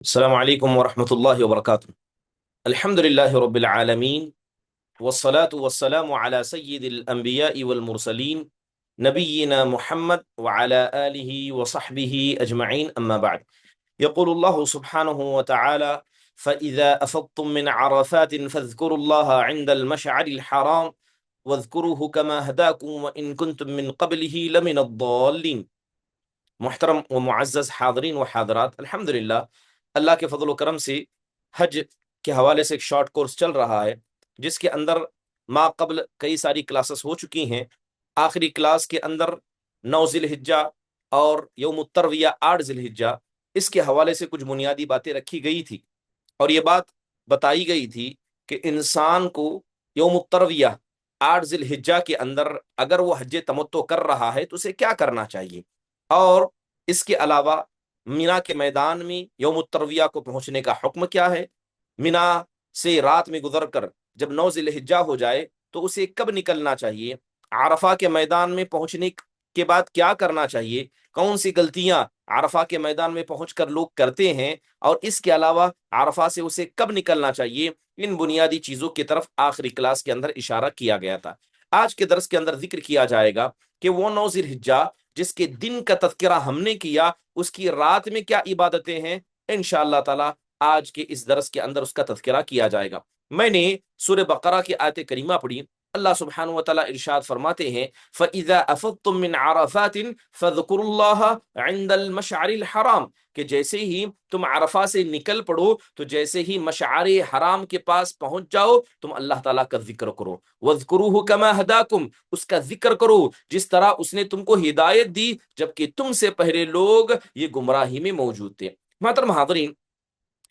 السلام علیکم ورحمۃ اللہ وبرکاتہ۔ الحمد للہ رب العالمین، والصلاة والسلام على سید الانبیاء والمرسلین، نبینا محمد وعلى آلہ وصحبہ اجمعین، اما بعد۔ يقول الله سبحانه وتعالى: فإذا أفضتم من عرفات فاذكروا الله عند المشعر الحرام واذكروه كما هداكم وإن كنتم من قبله لمن الضالين۔ محترم و معزز حاضرین و حاضرات، الحمدللہ اللہ کے فضل و کرم سے حج کے حوالے سے ایک شارٹ کورس چل رہا ہے، جس کے اندر ما قبل کئی ساری کلاسز ہو چکی ہیں۔ آخری کلاس کے اندر 9 ذی الحجہ اور یوم الترویہ 8 ذی الحجہ، اس کے حوالے سے کچھ بنیادی باتیں رکھی گئی تھی، اور یہ بات بتائی گئی تھی کہ انسان کو یوم الترویہ 8 ذی الحجہ کے اندر اگر وہ حج تمتع کر رہا ہے تو اسے کیا کرنا چاہیے، اور اس کے علاوہ مینا کے میدان میں یوم الترویہ کو پہنچنے کا حکم کیا ہے، مینا سے رات میں گزر کر جب 9 ذی الحجہ ہو جائے تو اسے کب نکلنا چاہیے، عرفہ کے میدان میں پہنچنے کے بعد کیا کرنا چاہیے، کون سی غلطیاں عرفہ کے میدان میں پہنچ کر لوگ کرتے ہیں، اور اس کے علاوہ عرفہ سے اسے کب نکلنا چاہیے، ان بنیادی چیزوں کی طرف آخری کلاس کے اندر اشارہ کیا گیا تھا۔ آج کے درس کے اندر ذکر کیا جائے گا کہ وہ 9 ذی الحجہ جس کے دن کا تذکرہ ہم نے کیا، اس کی رات میں کیا عبادتیں ہیں، انشاءاللہ تعالی آج کے اس درس کے اندر اس کا تذکرہ کیا جائے گا۔ میں نے سورہ بقرہ کی آیت کریمہ پڑھی، اللہ سبحانہ وتعالی ارشاد فرماتے ہیں: فَإِذَا أَفَضْتُم مِّنْ عَرَفَاتٍ فَاذْكُرُوا اللَّهَ عِندَ الْمَشْعَرِ الْحَرَامِ، کہ جیسے ہی تم عرفہ سے نکل پڑو تو جیسے ہی مشعر حرام کے پاس پہنچ جاؤ تم اللہ تعالیٰ کا ذکر کرو، وَاذْكُرُوهُ كَمَا هَدَاكُمْ، اس کا ذکر کرو جس طرح اس نے تم کو ہدایت دی جبکہ تم سے پہلے لوگ یہ گمراہی میں موجود تھے۔ محترم حاضرین،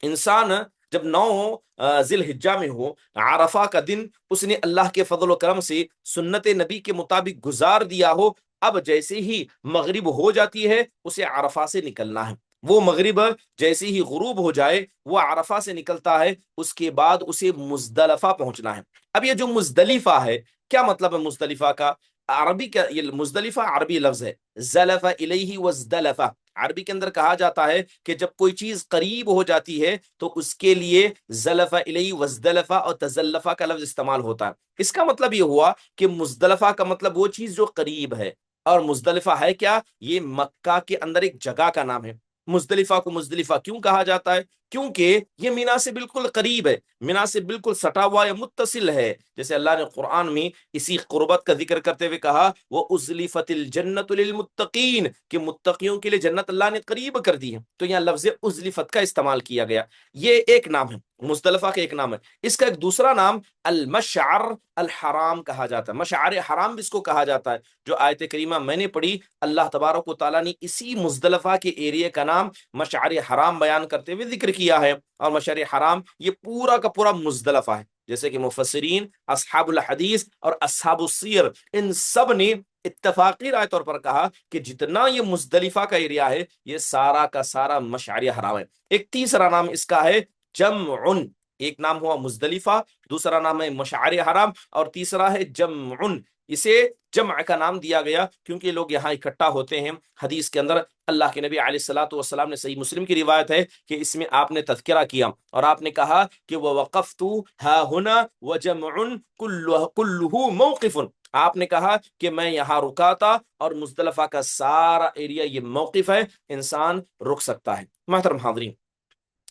انسان جب 9 ذی الحجہ میں ہو، عرفہ کا دن اس نے اللہ کے فضل و کرم سے سنت نبی کے مطابق گزار دیا ہو، اب جیسے ہی مغرب ہو جاتی ہے اسے عرفہ سے نکلنا ہے۔ وہ مغرب جیسے ہی غروب ہو جائے وہ عرفہ سے نکلتا ہے، اس کے بعد اسے مزدلفہ پہنچنا ہے۔ اب یہ جو مزدلفہ ہے، کیا مطلب ہے مزدلفہ کا؟ عربی کا یہ مزدلفہ عربی لفظ ہے، زلف الیہ وازدلفہ، عربی کے اندر کہا جاتا ہے کہ جب کوئی چیز قریب ہو جاتی ہے تو اس کے لیے زلف الیہ وازدلفہ اور تزلفہ کا لفظ استعمال ہوتا ہے۔ اس کا مطلب یہ ہوا کہ مزدلفہ کا مطلب وہ چیز جو قریب ہے، اور مزدلفہ ہے کیا؟ یہ مکہ کے اندر ایک جگہ کا نام ہے۔ مزدلفہ کو مزدلفہ کیوں کہا جاتا ہے؟ کیونکہ یہ مینا سے بالکل قریب ہے، مینا سے بالکل سٹا ہوا یا متصل ہے، جیسے اللہ نے قرآن میں اسی قربت کا ذکر کرتے ہوئے کہا وَأُزْلِفَتِ الْجَنَّةُ لِلْمُتَّقِينَ، کہ متقیوں کے لیے جنت اللہ نے قریب کر دی ہے، تو یہاں لفظ ازلفت کا استعمال کیا گیا۔ یہ ایک نام ہے، مزدلفہ کا ایک نام ہے۔ اس کا ایک دوسرا نام المشعر الحرام کہا جاتا ہے، مشعر حرام بھی اس کو کہا جاتا ہے۔ جو آیت کریمہ میں نے پڑھی، اللہ تبارک و تعالیٰ نے اسی مزدلفہ کے ایریے کا نام مشعر حرام بیان کرتے ہوئے ذکر کیا ہے، اور مشعر حرام یہ پورا کا پورا مزدلفہ ہے، جیسے کہ مفسرین، اصحاب الحدیث اور اصحاب السیر، ان سب نے اتفاقی رائے طور پر کہا کہ جتنا یہ مزدلفہ کا ایریا ہے یہ سارا کا سارا مشعر حرام ہے۔ ایک تیسرا نام اس کا ہے جمع، ایک نام ہوا مزدلفہ، دوسرا نام ہے مشعر حرام، اور تیسرا ہے جمع۔ اسے جمع کا نام دیا گیا کیونکہ لوگ یہاں اکٹھا ہوتے ہیں۔ حدیث کے اندر اللہ کے نبی علیہ الصلوۃ والسلام نے، صحیح مسلم کی روایت ہے کہ اس میں آپ نے تذکرہ کیا اور آپ نے کہا کہ وَوَقَفْتُ هَا هُنَا وَجَمْعٌ كُلُّهُ مَوْقِفٌ، آپ نے کہا کہ میں یہاں رکا تھا، اور مزدلفہ کا سارا ایریا یہ موقف ہے، انسان رک سکتا ہے۔ محترم حاضرین،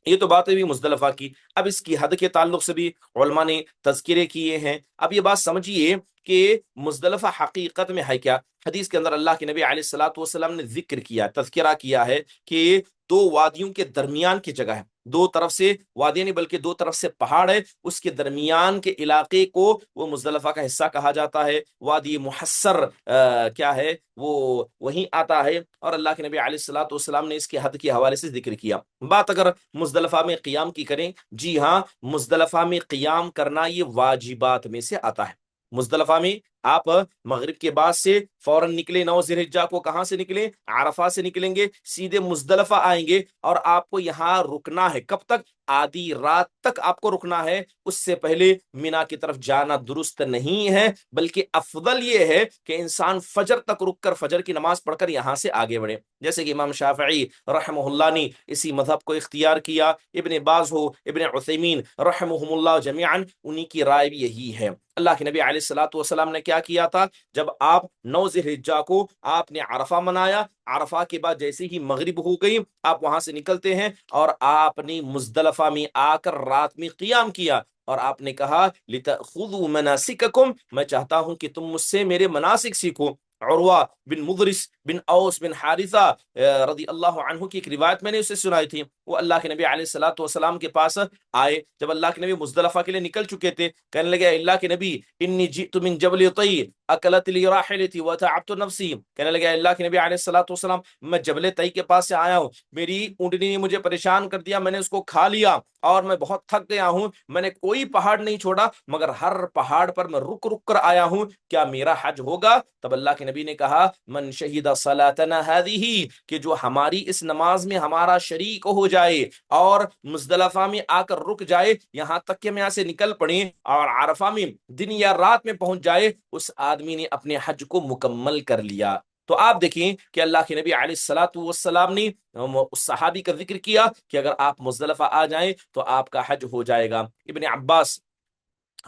یہ تو بات ہے مزدلفہ کی، اب اس کی حد کے تعلق سے بھی علماء نے تذکرے کیے ہیں۔ اب یہ بات سمجھیے کہ مزدلفہ حقیقت میں ہے کیا۔ حدیث کے اندر اللہ کے نبی علیہ الصلوۃ والسلام نے ذکر کیا، تذکرہ کیا ہے کہ 2 وادیوں کے درمیان کی جگہ ہے، 2 طرف سے وادی نہیں بلکہ 2 طرف سے پہاڑ ہے، اس کے درمیان کے علاقے کو وہ مزدلفہ کا حصہ کہا جاتا ہے۔ وادی محصر کیا ہے وہ وہیں آتا ہے، اور اللہ کے نبی علیہ الصلوۃ والسلام نے اس کے حد کے حوالے سے ذکر کیا۔ بات اگر مزدلفہ میں قیام کی کریں، جی ہاں، مزدلفہ میں قیام کرنا یہ واجبات میں سے آتا ہے۔ مزدلفہ میں آپ مغرب کے بعد سے فوراً نکلے، 9 ذی الحجہ کو کہاں سے نکلیں؟ عرفہ سے نکلیں گے، سیدھے مزدلفہ آئیں گے، اور آپ کو یہاں رکنا ہے کب تک؟ آدھی رات تک آپ کو رکنا ہے، اس سے پہلے مینا کی طرف جانا درست نہیں ہے، بلکہ افضل یہ ہے کہ انسان فجر تک رک کر فجر کی نماز پڑھ کر یہاں سے آگے بڑھے، جیسے کہ امام شافعی رحمہ اللہ نے اسی مذہب کو اختیار کیا، ابن باز ہو، ابن عثیمین رحمہم اللہ جمیعا، انہی کی رائے بھی یہی ہے۔ اللہ کے نبی علیہ الصلوۃ والسلام نے کیا کیا تھا؟ جب آپ 9 ذی الحجہ کو آپ نے عرفہ منایا، عرفہ کے بعد جیسے ہی مغرب ہو گئی آپ وہاں سے نکلتے ہیں، اور آپ نے مزدلفہ میں آ کر رات میں قیام کیا، اور آپ نے کہا لِتَأْخُذُوا مَنَاسِكَكُمْ، میں چاہتا ہوں کہ تم مجھ سے میرے مناسک سیکھو۔ عروہ بن مدرس بن اوس بن حارثہ رضی اللہ عنہ کی ایک روایت میں نے اسے سنائی تھی، وہ اللہ کے نبی علیہ الصلوۃ والسلام کے پاس آئے، جب اللہ کے نبی مزدلفہ کے لیے نکل چکے تھے، کہنے لگے اللہ کے نبی انی جئت من جبل طی اکلت لی راحلتی وتعبت نفسی، کہنے لگے اللہ کے نبی علیہ الصلوۃ والسلام میں جبل طی کے پاس سے آیا ہوں، میری اونٹنی نے مجھے پریشان کر دیا، میں نے اس کو کھا لیا اور میں بہت تھک گیا ہوں، میں نے کوئی پہاڑ نہیں چھوڑا مگر ہر پہاڑ پر میں رک رک کر آیا ہوں، کیا میرا حج ہوگا؟ تب اللہ کے نبی نے کہا من شہید صلاتنا هذه، کہ جو ہماری اس نماز میں ہمارا شریک ہو جائے اور مزدلفہ میں آ کر رک جائے یہاں تک کہ ہم یہاں سے نکل پڑیں اور عرفہ میں دن یا رات میں پہنچ جائے، اس آدمی نے اپنے حج کو مکمل کر لیا۔ تو آپ دیکھیں کہ اللہ کے نبی علیہ الصلوۃ والسلام نے اس صحابی کا ذکر کیا کہ اگر آپ مزدلفہ آ جائیں تو آپ کا حج ہو جائے گا۔ ابن عباس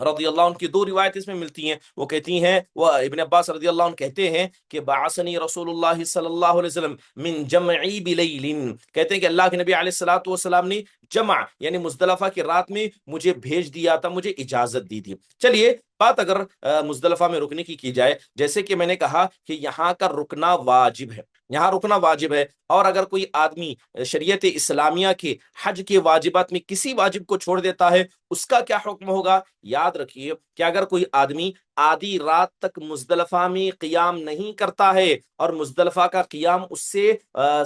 رضی اللہ عنہ کی دو روایت اس میں ملتی ہیں، وہ کہتی ہیں، وہ ابن عباس رضی اللہ عنہ کہتے ہیں کہ بعثنی رسول اللہ صلی اللہ علیہ وسلم من جمعی بلیل، کہتے ہیں کہ اللہ کے نبی علیہ الصلوۃ والسلام نے جمع یعنی مزدلفہ کی رات میں مجھے بھیج دیا تھا، مجھے اجازت دی تھی۔ چلیے بات اگر مزدلفہ میں رکنے کی جائے، جیسے کہ میں نے کہا کہ یہاں کا رکنا واجب ہے، یہاں رکنا واجب ہے، اور اگر کوئی آدمی شریعت اسلامیہ کے حج کے واجبات میں کسی واجب کو چھوڑ دیتا ہے اس کا کیا حکم ہوگا؟ یاد رکھیے کہ اگر کوئی آدمی آدھی رات تک مزدلفہ میں قیام نہیں کرتا ہے اور مزدلفہ کا قیام اس سے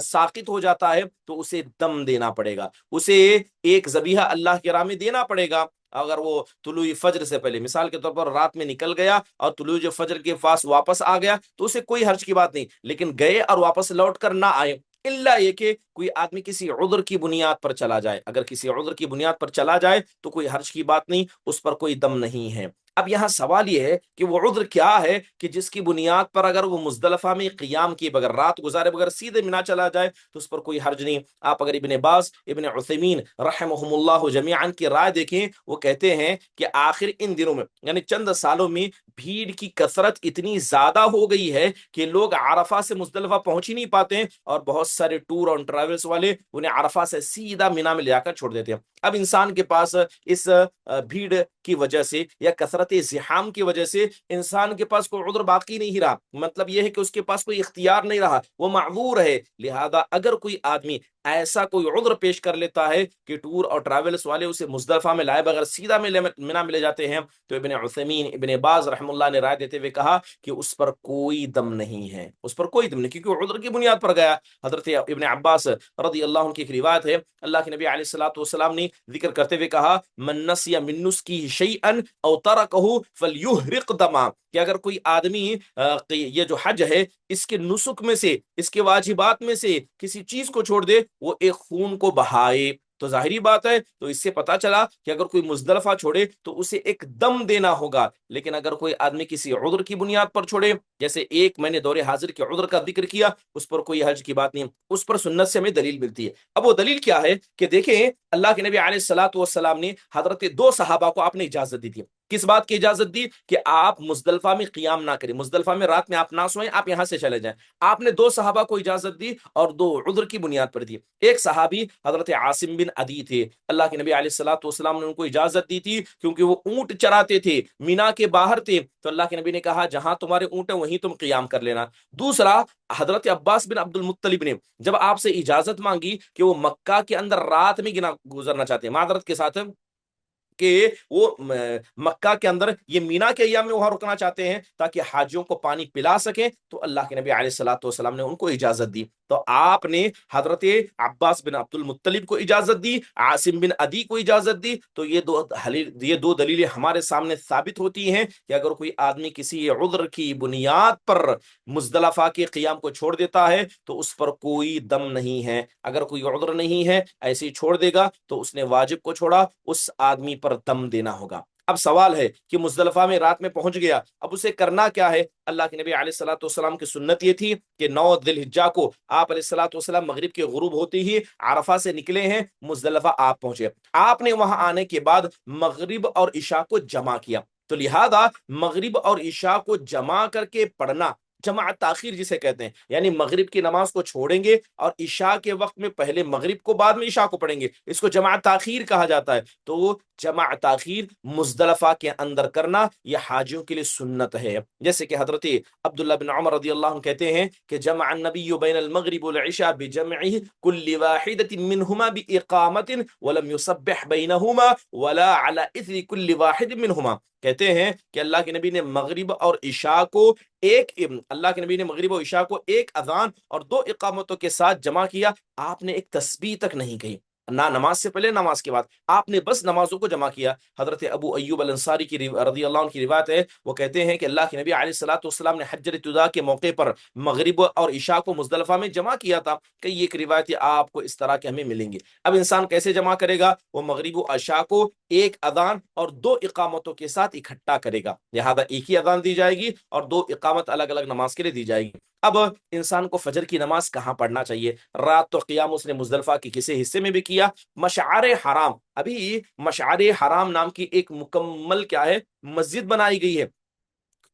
ساقط ہو جاتا ہے تو اسے دم دینا پڑے گا، اسے ایک ذبیحہ اللہ کی راہ میں دینا پڑے گا۔ اگر وہ طلوع فجر سے پہلے مثال کے طور پر رات میں نکل گیا اور طلوع فجر کے پاس واپس آ گیا تو اسے کوئی حرج کی بات نہیں، لیکن گئے اور واپس لوٹ کر نہ آئے، الا یہ کہ کوئی آدمی کسی عذر کی بنیاد پر چلا جائے، اگر کسی عذر کی بنیاد پر چلا جائے تو کوئی حرج کی بات نہیں، اس پر کوئی دم نہیں ہے۔ اب یہاں سوال یہ ہے کہ وہ عذر کیا ہے کہ جس کی بنیاد پر اگر وہ مزدلفہ میں قیام کیے بغیر رات گزارے بغیر سیدھے مینا چلا جائے تو اس پر کوئی حرج نہیں۔ آپ اگر ابن باز ابن عثیمین رحمہم اللہ جمیعا کی رائے دیکھیں، وہ کہتے ہیں کہ آخر ان دنوں میں یعنی چند سالوں میں بھیڑ کی کثرت اتنی زیادہ ہو گئی ہے کہ لوگ عرفہ سے مزدلفہ پہنچ ہی نہیں پاتے ہیں، اور بہت سارے ٹور اور ٹریولز والے انہیں عرفہ سے سیدھا مینا میں لے جا کر چھوڑ دیتے ہیں۔ اب انسان کے پاس اس بھیڑ کی وجہ سے یا کثرت زحام کی وجہ سے انسان کے پاس کوئی عذر باقی نہیں رہا، مطلب یہ ہے کہ اس کے پاس کوئی اختیار نہیں رہا، وہ معذور ہے۔ لہذا اگر کوئی آدمی ایسا کوئی عذر پیش کر لیتا ہے کہ ٹور اور ٹریولز والے اسے مزدلفہ میں لائے بغیر سیدھا مینا میں لے جاتے ہیں، تو ابن عثیمین ابن باز رحم اللہ نے رائے دیتے ہوئے کہا کہ اس پر کوئی دم نہیں ہے، اس پر کوئی دم نہیں، کیونکہ وہ عذر کی بنیاد پر گیا۔ حضرت ابن عباس رضی اللہ عنہ کی ایک روایت ہے، اللہ کے نبی علیہ الصلوۃ والسلام نے ذکر کرتے ہوئے کہا من نسی من نسکی شیئا او ترکہ فلیحرق دما، کہ اگر کوئی آدمی یہ جو حج ہے اس کے نسک میں سے، اس کے واجبات میں سے کسی چیز کو چھوڑ دے وہ ایک خون کو بہائے، تو ظاہری بات ہے، تو اس سے پتا چلا کہ اگر کوئی مزدلفہ چھوڑے تو اسے ایک دم دینا ہوگا، لیکن اگر کوئی آدمی کسی عذر کی بنیاد پر چھوڑے، جیسے ایک میں نے دور حاضر کے عذر کا ذکر کیا، اس پر کوئی حرج کی بات نہیں، اس پر سنت سے ہمیں دلیل ملتی ہے۔ اب وہ دلیل کیا ہے کہ دیکھیں اللہ کے نبی علیہ الصلوۃ والسلام نے حضرت دو صحابہ کو آپ نے اجازت دی تھی، کس بات کی اجازت دی؟ کہ آپ مزدلفہ میں قیام نہ کریں، مزدلفہ میں رات میں آپ نہ سوئیں، آپ یہاں سے چلے جائیں۔ آپ نے دو صحابہ کو اجازت دی اور دو عذر کی بنیاد پر دی۔ ایک صحابی حضرت عاصم بن عدی تھے، اللہ کے نبی علیہ الصلوۃ والسلام نے ان کو اجازت دی تھی کیونکہ وہ اونٹ چراتے تھے، مینا کے باہر تھے، تو اللہ کے نبی نے کہا جہاں تمہارے اونٹ ہیں وہیں تم قیام کر لینا۔ دوسرا حضرت عباس بن عبد المطلب نے جب آپ سے اجازت مانگی کہ وہ مکہ کے اندر رات میں گزرنا چاہتے ہیں، معذرت کے ساتھ کہ وہ مکہ کے اندر یہ مینا کے ایام میں وہاں رکنا چاہتے ہیں تاکہ حاجیوں کو پانی پلا سکیں، تو اللہ کے نبی علیہ الصلوۃ والسلام نے ان کو اجازت دی۔ تو آپ نے حضرت عباس بن عبد المطلب کو اجازت دی، عاصم بن عدی کو اجازت دی، تو یہ دو دلیلیں ہمارے سامنے ثابت ہوتی ہیں کہ اگر کوئی آدمی کسی عذر کی بنیاد پر مزدلفہ کے قیام کو چھوڑ دیتا ہے تو اس پر کوئی دم نہیں ہے۔ اگر کوئی عذر نہیں ہے، ایسے ہی چھوڑ دے گا تو اس نے واجب کو چھوڑا، اس آدمی پر دم دینا ہوگا۔ اب سوال ہے کہ مزدلفہ میں رات میں پہنچ گیا، اب اسے کرنا کیا ہے؟ اللہ کے نبی علیہ الصلوۃ والسلام کی سنت یہ تھی کہ 9 ذی الحجہ کو آپ علیہ الصلوۃ والسلام مغرب کے غروب ہوتے ہی عرفہ سے نکلے ہیں، مزدلفہ آپ پہنچے، آپ نے وہاں آنے کے بعد مغرب اور عشاء کو جمع کیا۔ تو لہذا مغرب اور عشاء کو جمع کر کے پڑھنا، جمع تاخیر جسے کہتے ہیں، یعنی مغرب کی نماز کو چھوڑیں گے اور عشاء کے وقت میں پہلے مغرب کو بعد میں عشاء کو پڑھیں گے، اس کو جمع تاخیر کہا جاتا ہے۔ تو جمع تاخیر مزدلفہ کے اندر کرنا یہ حاجیوں کے لیے سنت ہے، جیسے کہ حضرت عبداللہ بن عمر رضی اللہ عنہ کہتے ہیں کہ جمع النبی بین المغرب والعشاء بجمعہ کل واحدۃ منہما باقامۃ ولم یسبح بینہما ولا علی اثر کل واحد منہما۔ کہتے ہیں کہ اللہ کے نبی نے مغرب اور عشاء کو ایک اذان اور 2 اقامتوں کے ساتھ جمع کیا، آپ نے ایک تسبیح تک نہیں کہی، نہ نماز سے پہلے نماز کے بعد، آپ نے بس نمازوں کو جمع کیا۔ حضرت ابو ایوب الانصاری کی رضی اللہ عنہ کی روایت ہے، وہ کہتے ہیں کہ اللہ کے نبی علیہ الصلوۃ والسلام نے حجۃ الوداع کے موقع پر مغرب اور عشاء کو مزدلفہ میں جمع کیا تھا۔ کئی ایک روایتیں آپ کو اس طرح کے ہمیں ملیں گی۔ اب انسان کیسے جمع کرے گا؟ وہ مغرب و عشاء کو ایک اذان اور 2 اقامتوں کے ساتھ اکٹھا کرے گا، لہذا ایک ہی اذان دی جائے گی اور 2 اقامت الگ الگ نماز کے لیے دی جائے گی۔ اب انسان کو فجر کی نماز کہاں پڑھنا چاہیے؟ رات تو قیام اس نے مزدلفہ کے کسی حصے میں بھی کیا، مشعر حرام، ابھی مشعر حرام نام کی ایک مکمل کیا ہے، مسجد بنائی گئی ہے،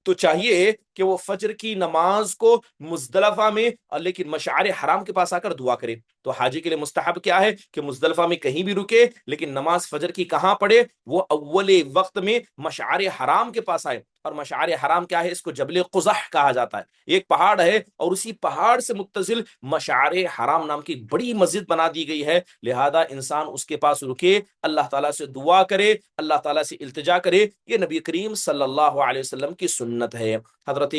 تو چاہیے کہ وہ فجر کی نماز کو مزدلفہ میں لیکن مشعر حرام کے پاس آ کر دعا کرے۔ تو حاجی کے لیے مستحب کیا ہے کہ مزدلفہ میں کہیں بھی رکے لیکن نماز فجر کی کہاں پڑھے؟ وہ اول وقت میں مشعر حرام کے پاس آئے، اور مشعر حرام کیا ہے؟ اس کو جبل قزح کہا جاتا ہے، ایک پہاڑ ہے اور اسی پہاڑ سے متصل مشعر حرام نام کی بڑی مسجد بنا دی گئی ہے، لہذا انسان اس کے پاس رکے، اللہ تعالیٰ سے دعا کرے، اللہ تعالیٰ سے التجا کرے، یہ نبی کریم صلی اللہ علیہ وسلم کی سنت ہے۔ حضرت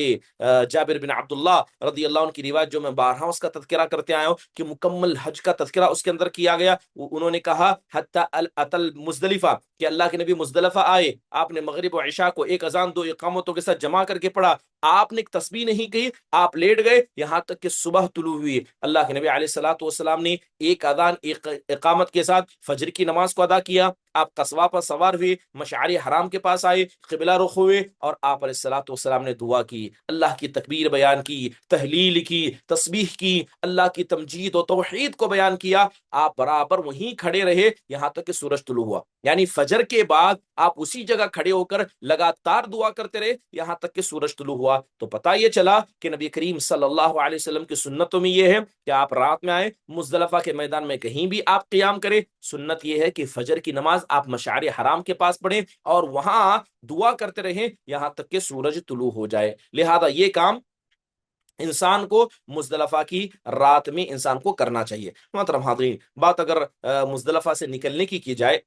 جابر بن عبداللہ رضی اللہ عنہ کی روایت جو میں بارہا اس کا تذکرہ کرتے آیا ہوں کہ مکمل حج کا تذکرہ اس کے اندر کیا گیا، انہوں نے کہا حتی اتل مزدلفہ، کہ اللہ کے نبی مزدلفہ آئے، آپ نے مغرب و عشاء کو ایک اذان 2 اقامتوں کے ساتھ جمع کر کے پڑھا، آپ نے ایک تسبیح نہیں کہی، آپ لیٹ گئے یہاں تک کہ صبح طلوع ہوئی، اللہ کے نبی علیہ الصلوۃ والسلام نے ایک اذان ایک اقامت کے ساتھ فجر کی نماز کو ادا کیا، آپ قصوہ پر سوار ہوئے، مشعر حرام کے پاس آئے، قبلہ رخ ہوئے اور آپ علیہ الصلوۃ والسلام نے دعا کی، اللہ کی تکبیر بیان کی، تحلیل کی، تسبیح کی، اللہ کی تمجید و توحید کو بیان کیا، آپ برابر وہیں کھڑے رہے یہاں تک کہ سورج طلوع ہوا، یعنی فجر کے بعد آپ اسی جگہ کھڑے ہو کر لگاتار دعا کرتے رہے یہاں تک کہ سورج طلوع ہوا۔ تو پتہ یہ چلا کہ نبی کریم صلی اللہ علیہ وسلم کی سنتوں میں یہ ہے کہ آپ رات میں آئے، مزدلفہ کے میدان میں کہیں بھی آپ قیام کریں، سنت یہ ہے کہ فجر کی نماز آپ مشعر حرام کے پاس پڑھیں اور وہاں دعا کرتے رہیں یہاں تک کہ سورج طلوع ہو جائے، لہذا یہ کام انسان کو مزدلفہ کی رات میں انسان کو کرنا چاہیے۔ محترم حاضرین، بات اگر مزدلفہ سے نکلنے کی جائے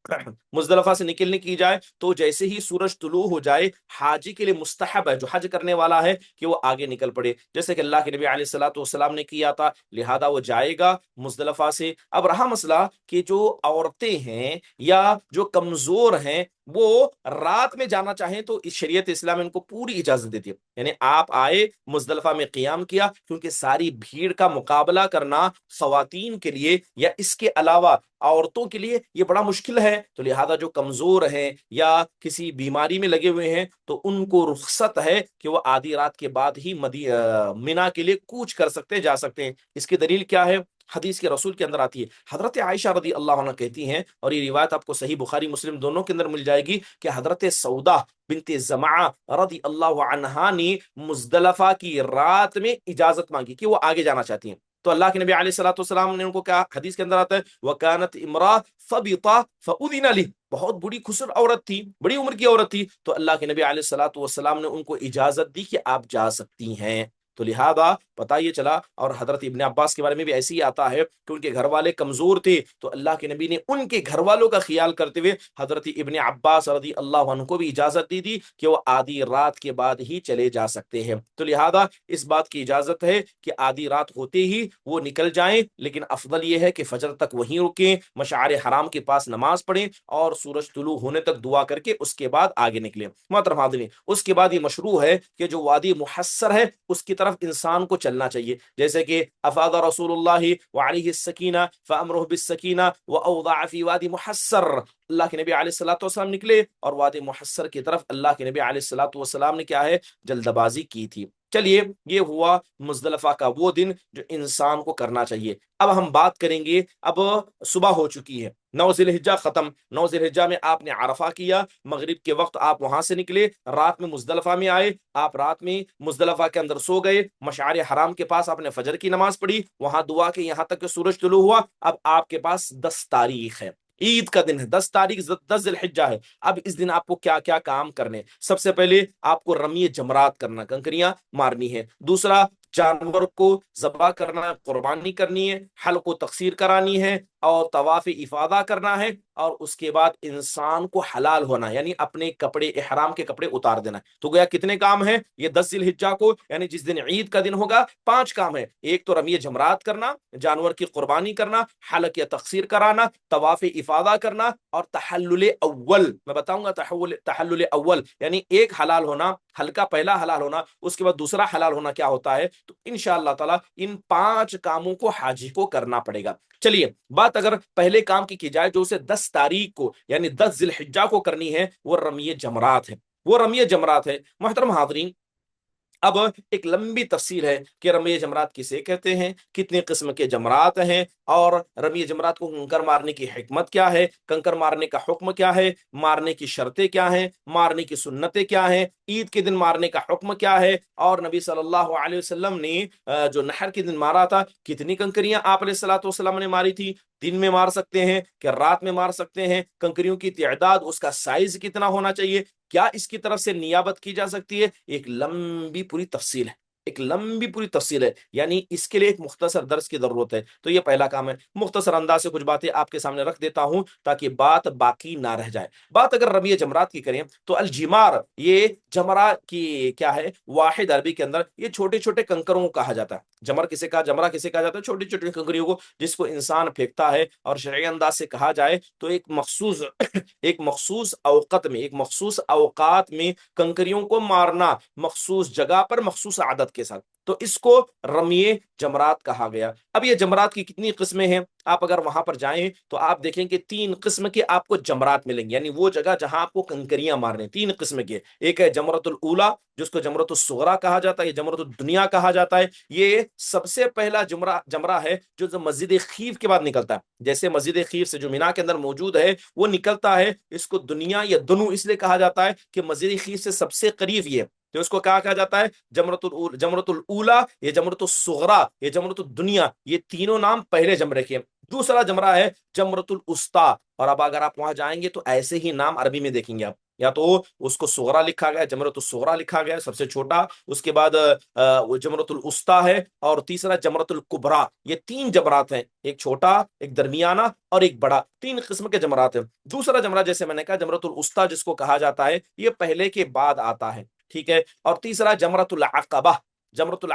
مزدلفہ سے نکلنے کی جائے تو جیسے ہی سورج طلوع ہو جائے حاجی کے لیے مستحب ہے، جو حج کرنے والا ہے، کہ وہ آگے نکل پڑے، جیسے کہ اللہ کے نبی علیہ الصلوۃ والسلام نے کیا تھا، لہذا وہ جائے گا مزدلفہ سے۔ اب رہا مسئلہ کہ جو عورتیں ہیں یا جو کمزور ہیں وہ رات میں جانا چاہیں تو اس شریعت اسلام ان کو پوری اجازت دیتی ہے، یعنی آپ آئے مزدلفہ میں قیام کیا، کیونکہ ساری بھیڑ کا مقابلہ کرنا خواتین کے لیے یا اس کے علاوہ عورتوں کے لیے یہ بڑا مشکل ہے، تو لہذا جو کمزور ہیں یا کسی بیماری میں لگے ہوئے ہیں تو ان کو رخصت ہے کہ وہ آدھی رات کے بعد ہی مینا کے لیے کوچ کر سکتے جا سکتے ہیں۔ اس کی دلیل کیا ہے؟ حدیث کے رسول کے اندر آتی ہے، حضرت عائشہ رضی اللہ عنہ کہتی ہیں، اور یہ روایت آپ کو صحیح بخاری مسلم دونوں کے اندر مل جائے گی، کہ حضرت سودا بنت زمعہ رضی اللہ عنہا نے مزدلفہ کی رات میں اجازت مانگی کہ وہ آگے جانا چاہتی ہیں، تو اللہ کے نبی علیہ الصلوۃ والسلام نے ان کو کہا، حدیث کے اندر آتا ہے وَكَانَتْ امرأة فَبِطَةٌ فَأُذِنَ لِهَا، بہت بڑی خسر عورت تھی، بڑی عمر کی عورت تھی، تو اللہ کے نبی علیہ الصلوۃ والسلام نے ان کو اجازت دی کہ آپ جا سکتی ہیں۔ تو لہذا پتہ یہ چلا، اور حضرت ابن عباس کے بارے میں بھی ایسے ہی آتا ہے کہ ان کے گھر والے کمزور تھے، تو اللہ کے نبی نے ان کے گھر والوں کا خیال کرتے ہوئے حضرت ابن عباس رضی اللہ عنہ کو بھی اجازت دی تھی کہ وہ آدھی رات کے بعد ہی چلے جا سکتے ہیں۔ تو لہذا اس بات کی اجازت ہے کہ آدھی رات ہوتے ہی وہ نکل جائیں، لیکن افضل یہ ہے کہ فجر تک وہیں رکیں، مشعر حرام کے پاس نماز پڑھیں اور سورج طلوع ہونے تک دعا کر کے اس کے بعد آگے نکلیں۔ محترم حاضرین، اس کے بعد یہ مشروع ہے کہ جو وادی محصر ہے اس کی طرف انسان کو چلنا چاہیے، جیسے کہ افاض رسول اللہ وعلیہ السکینہ فامرہ بالسکینہ واوضع فی وادی محصر، اللہ کے نبی علیہ الصلوۃ والسلام نکلے اور وادی محصر کی طرف اللہ کے نبی علیہ الصلوۃ والسلام نے کیا ہے، جلد بازی کی تھی۔ چلیے، یہ ہوا مزدلفہ کا وہ دن جو انسان کو کرنا چاہیے۔ اب ہم بات کریں گے، اب صبح ہو چکی ہے، 9 ذی الحجہ ختم، 9 ذی الحجہ میں آپ نے عرفہ کیا، مغرب کے وقت آپ وہاں سے نکلے، رات میں مزدلفہ میں آئے، آپ رات میں مزدلفہ کے اندر سو گئے، مشعر حرام کے پاس آپ نے فجر کی نماز پڑھی، وہاں دعا کی یہاں تک کہ سورج طلوع ہوا۔ اب آپ کے پاس 10 تاریخ ہے، عید کا دن ہے، 10 تاریخ 10 ذی الحجہ ہے۔ اب اس دن آپ کو کیا کیا کام کرنے؟ سب سے پہلے آپ کو رمی جمرات کرنا، کنکریاں مارنی ہے۔ دوسرا، جانور کو ذبح کرنا، قربانی کرنی ہے، حلق و تقصیر کرانی ہے اور طواف افاضہ کرنا ہے، اور اس کے بعد انسان کو حلال ہونا ہے، یعنی اپنے کپڑے، احرام کے کپڑے اتار دینا ہے۔ تو گویا کتنے کام ہیں یہ 10 ذی الحجہ کو، یعنی جس دن عید کا دن ہوگا 5 کام ہے۔ ایک تو رمی جمرات کرنا، جانور کی قربانی کرنا، حلق یا تقصیر کرانا، طواف افاضہ کرنا، اور تحلل اول، میں بتاؤں گا تحلل اول یعنی ایک حلال ہونا، حلقہ پہلا حلال ہونا، اس کے بعد دوسرا حلال ہونا کیا ہوتا ہے۔ تو انشاءاللہ تعالی ان 5 کاموں کو حاجی کو کرنا پڑے گا۔ چلیے، بات اگر پہلے کام کی جائے جو اسے 10 تاریخ کو یعنی 10 ذی الحجہ کو کرنی ہے، وہ رمی جمرات ہے، وہ رمی جمرات ہے۔ محترم حاضرین، اب ایک لمبی تفصیل ہے کہ رمی جمرات کسے کہتے ہیں، کتنے قسم کے جمرات ہیں، اور رمی جمرات کو کنکر مارنے کی حکمت کیا ہے، کنکر مارنے کا حکم کیا ہے، مارنے کی شرطیں کیا ہیں، مارنے کی سنتیں کیا ہیں، عید کے دن مارنے کا حکم کیا ہے، اور نبی صلی اللہ علیہ وسلم نے جو نحر کے دن مارا تھا، کتنی کنکریاں آپ علیہ الصلوۃ والسلام نے ماری تھی، دن میں مار سکتے ہیں کہ رات میں مار سکتے ہیں، کنکریوں کی تعداد، اس کا سائز کتنا ہونا چاہیے، کیا اس کی طرف سے نیابت کی جا سکتی ہے، ایک لمبی پوری تفصیل ہے، ایک لمبی پوری تفصیل ہے، یعنی اس کے لیے ایک مختصر درس کی ضرورت ہے۔ تو یہ پہلا کام ہے، مختصر انداز سے کچھ باتیں آپ کے سامنے رکھ دیتا ہوں تاکہ بات باقی نہ رہ جائے۔ بات اگر رمی جمرات کی کریں تو الجمار، یہ جمرہ کی کیا ہے، واحد عربی کے اندر یہ چھوٹے چھوٹے کنکروں کو کہا جاتا ہے۔ جمرہ کسے کہا جاتا ہے، چھوٹی چھوٹی کنکریوں کو جس کو انسان پھینکتا ہے، اور شرعی انداز سے کہا جائے تو ایک مخصوص اوقات میں، ایک مخصوص اوقات میں کنکریوں کو مارنا، مخصوص جگہ پر مخصوص عدد کے ساتھ، تو اس کو رمی جمرات کہا گیا۔ اب یہ جمرات کی کتنی قسمیں ہیں، آپ اگر وہاں پر جائیں تو آپ دیکھیں کہ 3 قسم کے آپ کو جمرات ملیں گے، یعنی وہ جگہ جہاں آپ کو کنکریاں مارنے، 3 قسم کے۔ ایک ہے جمرۃ الاولی، جس کو جمرۃ الصغریٰ کہا جاتا ہے، یہ جمرۃ الدنیا کہا جاتا ہے، یہ سب سے پہلا جمرہ ہے جو مسجد خیف کے بعد نکلتا ہے، جیسے مسجد خیف سے جو مینا کے اندر موجود ہے وہ نکلتا ہے، اس کو دنیا یا دنو اس لیے کہا جاتا ہے کہ مسجد خیف سے سب سے قریب یہ، تو اس کو کہا جاتا ہے جمرۃ الاولی، یہ جمرۃ الصغریٰ، یہ جمرۃ الدنیا، یہ تینوں نام پہلے جمرے کے۔ دوسرا جمرہ ہے جمرۃ الوسطیٰ، اور اب اگر آپ وہاں جائیں گے تو ایسے ہی نام عربی میں دیکھیں گے آپ، یا تو اس کو صغریٰ لکھا گیا، جمرۃ الصغریٰ لکھا گیا سب سے چھوٹا، اس کے بعد وہ جمرۃ الوسطیٰ ہے، اور تیسرا جمرۃ الکبریٰ۔ یہ 3 جمرات ہیں، ایک چھوٹا، ایک درمیانہ اور ایک بڑا، 3 قسم کے جمرات ہیں۔ دوسرا جمرہ جیسے میں نے کہا جمرۃ الوسطیٰ جس کو کہا جاتا ہے، یہ پہلے کے بعد آتا ہے، ٹھیک ہے۔ اور تیسرا جمرۃ العقبہ، جمرۃ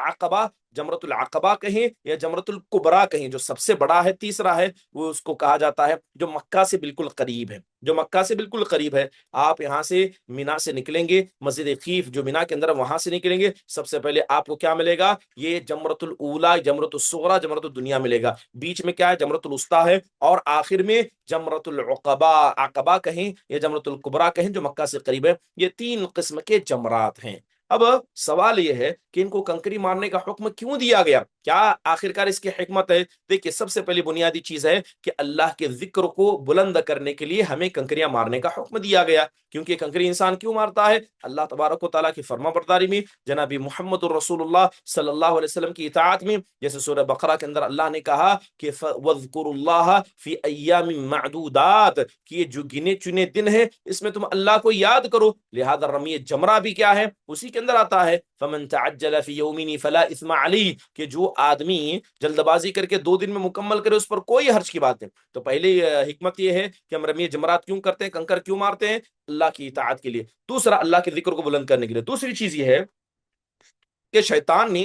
العقبہ کہیں یا جمرۃ الکبریٰ کہیں، جو سب سے بڑا ہے تیسرا ہے، وہ اس کو کہا جاتا ہے جو مکہ سے بالکل قریب ہے، جو مکہ سے بالکل قریب ہے۔ آپ یہاں سے مینا سے نکلیں گے، مسجد خیف جو مینا کے اندر ہے وہاں سے نکلیں گے، سب سے پہلے آپ کو کیا ملے گا، یہ جمرۃ الاولی، جمرۃ الصغریٰ، جمرۃ الدنیا ملے گا، بیچ میں کیا ہے جمرۃ الوسطیٰ ہے، اور آخر میں جمرۃ العقبہ، عقبہ کہیں یا جمرۃ الکبریٰ کہیں جو مکہ سے قریب ہے۔ یہ 3 قسم کے جمرات ہیں۔ اب سوال یہ ہے کہ ان کو کنکری مارنے کا حکم کیوں دیا گیا؟ کیا آخرکار اس کی حکمت ہے؟ دیکھیے سب سے پہلی بنیادی چیز ہے کہ اللہ کے ذکر کو بلند کرنے کے لیے ہمیں کنکریاں مارنے کا حکم دیا گیا. کیونکہ کنکری انسان کیوں مارتا ہے؟ اللہ تبارک و تعالیٰ کی فرما برداری میں، جناب محمد الرسول اللہ صلی اللہ علیہ وسلم کی اطاعت میں. جیسے سورہ بقرہ کے اندر اللہ نے کہا کہ وَاذْكُرُوا اللَّهَ فِي أَيَّامٍ مَّعْدُودَاتٍ، کہ یہ جو گنے چنے دن ہے اس میں تم اللہ کو یاد کرو. لہذا رمی جمرہ بھی کیا ہے؟ اسی کے اندر آتا ہے فَمَن تَعَجَّلَ فِي يَوْمِينِ فَلَا إِثْمَ عَلَيْهِ، کہ جو آدمی جلد بازی کر کے 2 دن میں مکمل کرے اس پر کوئی حرج کی بات نہیں. تو پہلی حکمت یہ ہے کہ ہم رمی جمرات کیوں کرتے ہیں، کنکر کیوں مارتے ہیں؟ اللہ کی اطاعت کے لیے. دوسرا اللہ کے ذکر کو بلند کرنے کے لیے. دوسری چیز یہ ہے کہ شیطان نے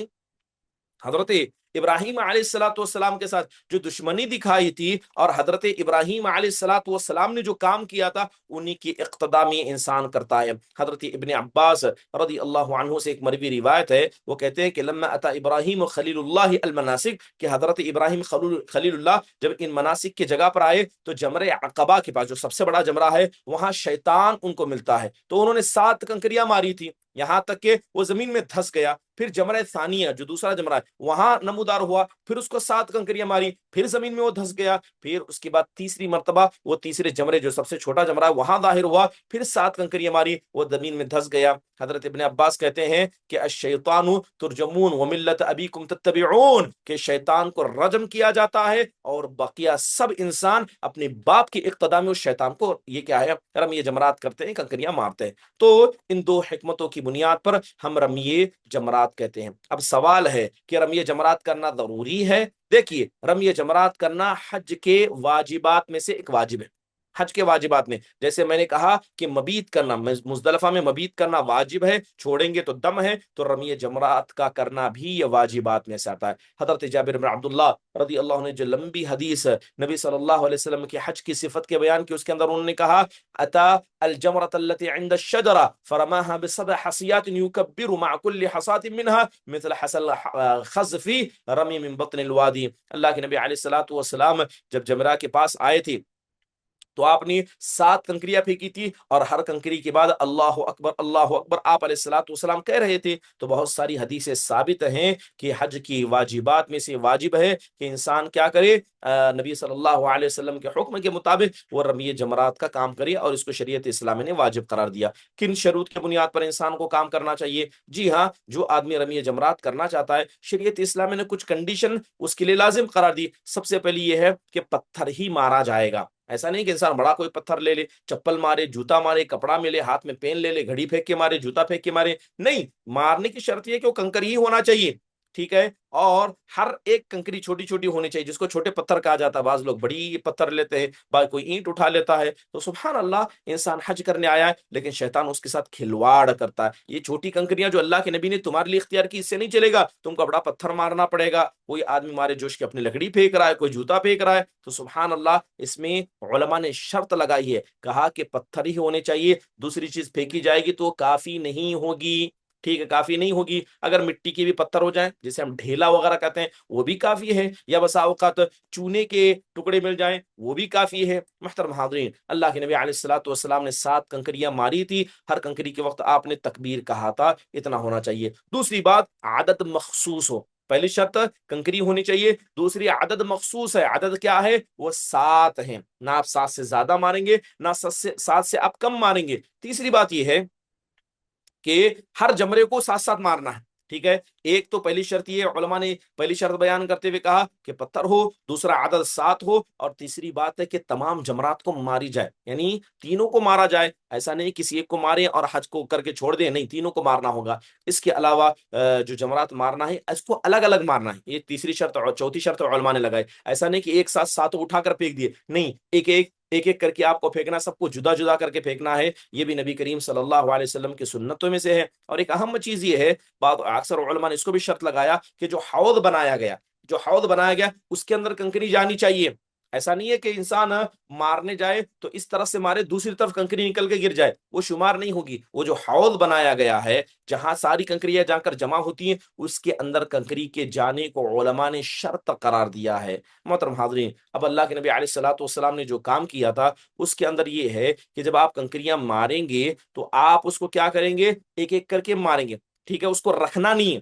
حضرت ابراہیم علیہ الصلوۃ والسلام کے ساتھ جو دشمنی دکھائی تھی، اور حضرت ابراہیم علیہ الصلوۃ والسلام نے جو کام کیا تھا انہی کی اقتدا میں انسان کرتا ہے. حضرت ابن عباس رضی اللہ عنہ سے ایک مروی روایت ہے، وہ کہتے ہیں کہ لما اتا ابراہیم خلیل اللہ المناسک، کہ حضرت ابراہیم خلیل اللہ جب ان مناسک کی جگہ پر آئے تو جمرہ عقبہ کے پاس جو سب سے بڑا جمرہ ہے وہاں شیطان ان کو ملتا ہے. تو انہوں نے 7 کنکریاں ماری تھی، یہاں تک کہ وہ زمین میں دھس گیا. پھر جمرہ ثانیہ جو دوسرا جمرہ ہے وہاں نمودار ہوا، پھر اس کو 7 کنکریاں ماری، پھر زمین میں وہ دھس گیا. پھر اس کے بعد تیسری مرتبہ وہ تیسرے جمرے جو سب سے چھوٹا جمرہ ہے وہاں ظاہر ہوا، پھر 7 کنکریاں ماری، وہ زمین میں دھس گیا. حضرت ابن عباس کہتے ہیں کہ الشیطان ترجمون وملت ابیکم تتبعون، کہ شیطان کو رجم کیا جاتا ہے اور بقیہ سب انسان اپنے باپ کی اقتدا میں اس شیطان کو یہ کیا ہے رمی جمرات کرتے ہیں، کنکریاں مارتے ہیں. تو ان 2 حکمتوں کی بنیاد پر ہم رمی جمرات کہتے ہیں. اب سوال ہے کہ رمی جمرات کرنا ضروری ہے؟ دیکھیے رمی جمرات کرنا حج کے واجبات میں سے ایک واجب ہے. حج کے واجبات میں جیسے میں نے کہا کہ مبیت کرنا، مزدلفہ میں مبیت کرنا واجب ہے، چھوڑیں گے تو دم ہے، تو رمی جمرات کا کرنا بھی یہ واجبات میں سے آتا ہے. حضرت جابر بن عبداللہ رضی اللہ عنہ جو لمبی حدیث نبی صلی اللہ علیہ وسلم کی حج کی صفت کے بیان کی، اس کے اندر انہوں نے کہا اتا الجمرة التي عند الشجرة فرماها ب7 حصيات يكبر مع كل حصاة منها مثل حصى الخزف رمی من بطن الوادی. اللہ کے نبی علیہ الصلوۃ والسلام جب جمرہ کے پاس آئے تھے تو آپ نے 7 کنکریاں پھینکی تھی، اور ہر کنکری کے بعد اللہ اکبر اللہ اکبر آپ علیہ الصلوۃ والسلام کہہ رہے تھے. تو بہت ساری حدیثیں ثابت ہیں کہ حج کی واجبات میں سے واجب ہے کہ انسان کیا کرے، نبی صلی اللہ علیہ وسلم کے حکم کے مطابق وہ رمی جمرات کا کام کرے، اور اس کو شریعت اسلامی نے واجب قرار دیا. کن شروط کی بنیاد پر انسان کو کام کرنا چاہیے؟ جی ہاں، جو آدمی رمی جمرات کرنا چاہتا ہے شریعت اسلامی نے کچھ کنڈیشن اس کے لیے لازم قرار دی. سب سے پہلی یہ ہے کہ پتھر ہی مارا جائے گا. ایسا نہیں کہ انسان بڑا کوئی پتھر لے لے، چپل مارے، جوتا مارے، کپڑا ملے، ہاتھ میں پین لے لے، گھڑی پھینک کے مارے، جوتا پھینک کے مارے. نہیں، مارنے کی شرط یہ کہ وہ کنکر ہی ہونا چاہیے. ٹھیک ہے، اور ہر ایک کنکری چھوٹی چھوٹی ہونی چاہیے، جس کو چھوٹے پتھر کہا جاتا ہے. بعض لوگ بڑی پتھر لیتے ہیں، بعض کوئی اینٹ اٹھا لیتا ہے. تو سبحان اللہ، انسان حج کرنے آیا ہے لیکن شیطان اس کے ساتھ کھلواڑ کرتا ہے. یہ چھوٹی کنکریاں جو اللہ کے نبی نے تمہارے لیے اختیار کی، اس سے نہیں چلے گا، تم کو بڑا پتھر مارنا پڑے گا. کوئی آدمی مارے جوش کے اپنی لکڑی پھینک رہا ہے، کوئی جوتا پھینک رہا ہے. تو سبحان اللہ، اس میں علماء نے شرط لگائی ہے، کہا کہ پتھر ہی ہونے چاہیے، دوسری چیز پھینکی جائے گی تو کافی نہیں ہوگی. ٹھیک ہے، کافی نہیں ہوگی. اگر مٹی کے بھی پتھر ہو جائیں جسے ہم ڈھیلا وغیرہ کہتے ہیں وہ بھی کافی ہے، یا بسا اوقات چونے کے ٹکڑے مل جائیں وہ بھی کافی ہے. محترم حاضرین، اللہ کے نبی علیہ الصلوۃ والسلام نے 7 کنکریاں ماری تھی. ہر کنکری کے وقت آپ نے تکبیر کہا تھا، اتنا ہونا چاہیے. دوسری بات، عدد مخصوص ہو. پہلی شرط کنکری ہونی چاہیے، دوسری عدد مخصوص ہے. عدد کیا ہے؟ وہ 7 ہیں. نہ آپ 7 سے زیادہ ماریں گے، نہ 7 سے آپ کم ماریں گے. تیسری بات یہ ہے کہ ہر جمرے کو ساتھ ساتھ مارنا ہے. ٹھیک ہے، ایک تو پہلی شرط یہ علماء نے پہلی شرط بیان کرتے ہوئے کہا کہ پتھر ہو، دوسرا عدد 7 ہو، اور تیسری بات ہے کہ تمام جمرات کو ماری جائے، یعنی تینوں کو مارا جائے. ایسا نہیں کسی ایک کو مارے اور حج کو کر کے چھوڑ دیں، نہیں، تینوں کو مارنا ہوگا. اس کے علاوہ جو جمرات مارنا ہے اس کو الگ الگ مارنا ہے. یہ تیسری شرط اور چوتھی شرط علماء نے لگائی. ایسا نہیں کہ ایک ساتھ 7 اٹھا کر پھینک دیے، نہیں، ایک ایک کر کے آپ کو پھینکنا، سب کو جدا جدا کر کے پھینکنا ہے. یہ بھی نبی کریم صلی اللہ علیہ وسلم کی سنتوں میں سے ہے. اور ایک اہم چیز یہ ہے، بعض اکثر علماء نے اس کو بھی شرط لگایا کہ جو حوض بنایا گیا، اس کے اندر کنکری جانی چاہیے. ایسا نہیں ہے کہ انسان مارنے جائے تو اس طرف سے مارے، دوسری طرف کنکری نکل کے گر جائے، وہ شمار نہیں ہوگی. وہ جو حوض بنایا گیا ہے جہاں ساری کنکریاں جا کر جمع ہوتی ہیں، اس کے اندر کنکری کے جانے کو علماء نے شرط قرار دیا ہے. محترم حاضرین، اب اللہ کے نبی علیہ الصلوۃ والسلام نے جو کام کیا تھا اس کے اندر یہ ہے کہ جب آپ کنکریاں ماریں گے تو آپ اس کو کیا کریں گے؟ ایک ایک کر کے ماریں گے. ٹھیک ہے، اس کو رکھنا نہیں ہے.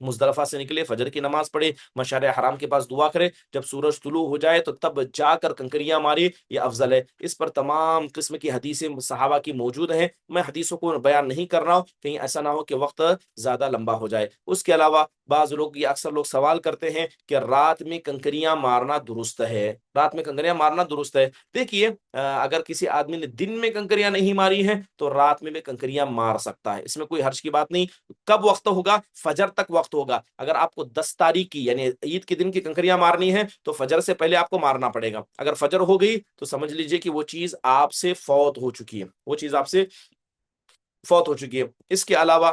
مزدلفہ سے نکلے، فجر کی نماز پڑھے، مشعر حرام کے پاس دعا کرے، جب سورج طلوع ہو جائے تو تب جا کر کنکریاں مارے، یہ افضل ہے۔ اس پر تمام قسم کی حدیثیں صحابہ کی موجود ہیں، میں حدیثوں کو بیان نہیں کر رہا ہوں، کہیں ایسا نہ ہو کہ وقت زیادہ لمبا ہو جائے۔ اس کے علاوہ بعض لوگ، یہ اکثر لوگ سوال کرتے ہیں کہ رات میں کنکریاں مارنا درست ہے؟ رات میں کنکریاں مارنا درست ہے؟ دیکھیے، اگر کسی آدمی نے دن میں کنکریاں نہیں ماری ہیں تو رات میں بھی کنکریاں مار سکتا ہے، اس میں کوئی حرج کی بات نہیں۔ کب وقت ہوگا؟ فجر تک وقت ہوگا۔ اگر آپ کو 10 تاریخ کی یعنی عید کے دن کی کنکریاں مارنی ہے تو فجر سے پہلے آپ کو مارنا پڑے گا۔ اگر فجر ہو گئی تو سمجھ لیجئے کہ وہ چیز آپ سے فوت ہو چکی ہے، وہ چیز آپ سے فوت ہو چکی ہے۔ اس کے علاوہ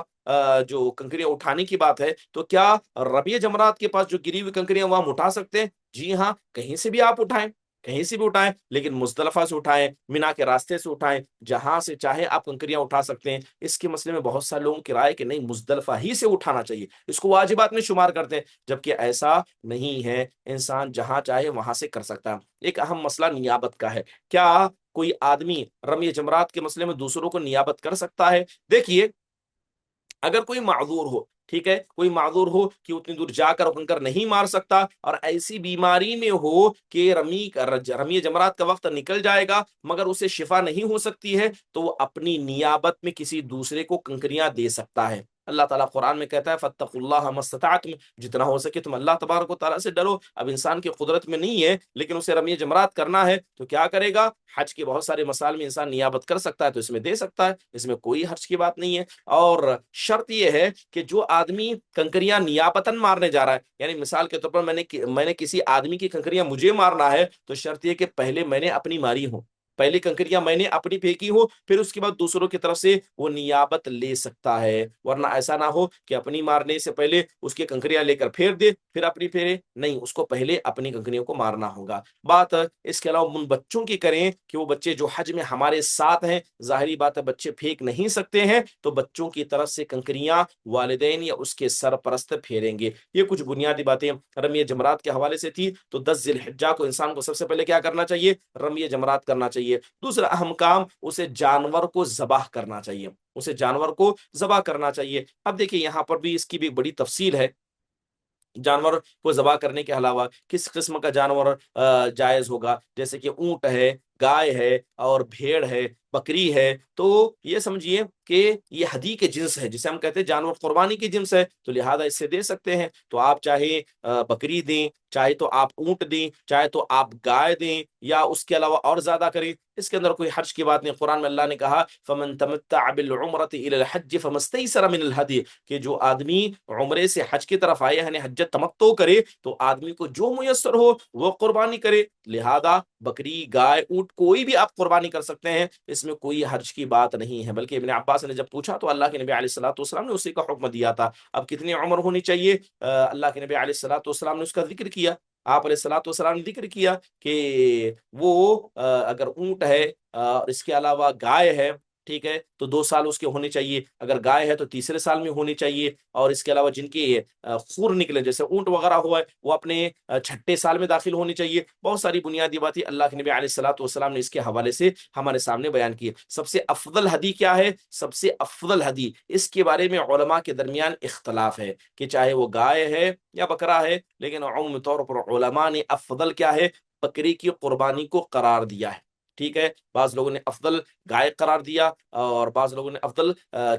جو کنکریاں اٹھانے کی بات ہے، تو کیا ربیع جمرات کے پاس جو گری ہوئی کنکریاں وہ ہم اٹھا سکتے ہیں؟ جی ہاں، کہیں سے بھی آپ اٹھائیں، کہیں سے بھی اٹھائیں، لیکن مزدلفہ سے اٹھائیں، مینا کے راستے سے اٹھائیں، جہاں سے چاہے آپ کنکریاں اٹھا سکتے ہیں۔ اس کے مسئلے میں بہت سارے لوگوں کی رائے کہ نہیں، مزدلفہ ہی سے اٹھانا چاہیے، اس کو واجبات میں شمار کرتے ہیں، جبکہ ایسا نہیں ہے، انسان جہاں چاہے وہاں سے کر سکتا ہے۔ ایک اہم مسئلہ نیابت کا ہے، کیا کوئی آدمی رمی جمرات کے مسئلے میں دوسروں کو نیابت کر سکتا ہے؟ دیکھیے، اگر کوئی معذور ہو، ٹھیک ہے، کوئی معذور ہو کہ اتنی دور جا کر کنکر نہیں مار سکتا، اور ایسی بیماری میں ہو کہ رمی جمرات کا وقت نکل جائے گا مگر اسے شفا نہیں ہو سکتی ہے، تو وہ اپنی نیابت میں کسی دوسرے کو کنکریاں دے سکتا ہے۔ اللہ تعالیٰ قرآن میں کہتا ہے فَاتَّقُوا اللَّهَ مَا اسْتَطَعْتُمْ، جتنا ہو سکے تم اللہ تبارک و تعالیٰ سے ڈرو۔ اب انسان کی قدرت میں نہیں ہے لیکن اسے رمی جمرات کرنا ہے تو کیا کرے گا؟ حج کے بہت سارے مسائل میں انسان نیابت کر سکتا ہے تو اس میں دے سکتا ہے، اس میں کوئی حرج کی بات نہیں ہے۔ اور شرط یہ ہے کہ جو آدمی کنکریاں نیابتاً مارنے جا رہا ہے، یعنی مثال کے طور پر میں نے کسی آدمی کی کنکریاں مجھے مارنا ہے، تو شرط یہ کہ پہلے میں نے اپنی ماری ہوں، پہلی کنکریاں میں نے اپنی پھینکی ہو، پھر اس کے بعد دوسروں کی طرف سے وہ نیابت لے سکتا ہے، ورنہ ایسا نہ ہو کہ اپنی مارنے سے پہلے اس کی کنکریاں لے کر پھیر دے پھر اپنی پھیرے، نہیں، اس کو پہلے اپنی کنکریوں کو مارنا ہوگا۔ بات اس کے علاوہ ان بچوں کی کریں کہ وہ بچے جو حج میں ہمارے ساتھ ہیں، ظاہری بات ہے بچے پھینک نہیں سکتے ہیں، تو بچوں کی طرف سے کنکریاں والدین یا اس کے سرپرست پھیریں گے۔ یہ کچھ بنیادی باتیں رمی جمرات کے حوالے سے تھی۔ تو 10 ذی الحجہ کو انسان کو سب سے پہلے کیا کرنا چاہیے؟ رمی جمرات کرنا چاہیے۔ دوسرا اہم کام، اسے جانور کو ذبح کرنا چاہیے، اسے جانور کو ذبح کرنا چاہیے۔ اب دیکھیے، یہاں پر بھی اس کی بھی بڑی تفصیل ہے۔ جانور کو ذبح کرنے کے علاوہ کس قسم کا جانور جائز ہوگا؟ جیسے کہ اونٹ ہے، گائے ہے، اور بھیڑ ہے، بکری ہے، تو یہ سمجھیے کہ یہ ہدی کے جنس ہے، جسے ہم کہتے ہیں جانور قربانی کی جنس ہے، تو لہذا اس سے دے سکتے ہیں۔ تو آپ چاہے بکری دیں، چاہے تو آپ اونٹ دیں، چاہے تو آپ گائے دیں، یا اس کے علاوہ اور زیادہ کریں، اس کے اندر کوئی حرج کی بات نہیں۔ قرآن میں اللہ نے کہا فَمَن تَمَتَّعَ بِالْعُمْرَةِ إِلَى الْحَجِّ فَمَا اسْتَيْسَرَ مِنَ الْهَدْيِ، کہ جو آدمی عمرے سے حج کی طرف آئے یعنی حج تمتع کرے، تو آدمی کو جو میسر ہو وہ قربانی کرے۔ لہذا بکری، گائے، اونٹ کوئی بھی آپ قربانی کر سکتے ہیں، اس میں کوئی حرج کی بات نہیں ہے۔ بلکہ ابن عباس نے جب پوچھا تو اللہ کے نبی علیہ الصلوۃ والسلام نے اسی کا حکم دیا تھا۔ اب کتنی عمر ہونی چاہیے؟ اللہ کے نبی علیہ الصلوۃ والسلام نے اس کا ذکر کیا، آپ علیہ الصلوۃ والسلام نے ذکر کیا کہ وہ اگر اونٹ ہے اور اس کے علاوہ گائے ہے، ٹھیک ہے، تو 2 سال اس کے ہونے چاہیے، اگر گائے ہے تو تیسرے سال میں ہونی چاہیے، اور اس کے علاوہ جن کے خور نکلے جیسے اونٹ وغیرہ ہوا ہے وہ اپنے چھٹے سال میں داخل ہونی چاہیے۔ بہت ساری بنیادی باتیں اللہ کے نبی علیہ الصلوۃ والسلام نے اس کے حوالے سے ہمارے سامنے بیان کی ہے۔ سب سے افضل ہدی کیا ہے؟ سب سے افضل ہدی، اس کے بارے میں علماء کے درمیان اختلاف ہے کہ چاہے وہ گائے ہے یا بکرا ہے، لیکن عمومی طور پر علماء نے افضل کیا ہے؟ بکری کی قربانی کو قرار دیا ہے، ٹھیک ہے۔ بعض لوگوں نے افضل گائے قرار دیا، اور بعض لوگوں نے افضل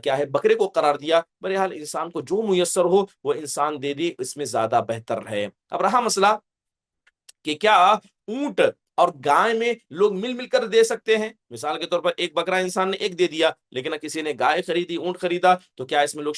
کیا ہے؟ بکرے کو قرار دیا۔ بہرحال انسان کو جو میسر ہو وہ انسان دے دے، اس میں زیادہ بہتر ہے۔ اب رہا مسئلہ کہ کیا اونٹ اور گائے میں لوگ مل مل کر دے سکتے ہیں؟ مثال کے طور پر ایک بکرا انسان نے ایک دے دیا، لیکن کسی نے گائے خریدی، اونٹ خریدا، تو کیا اس میں لوگ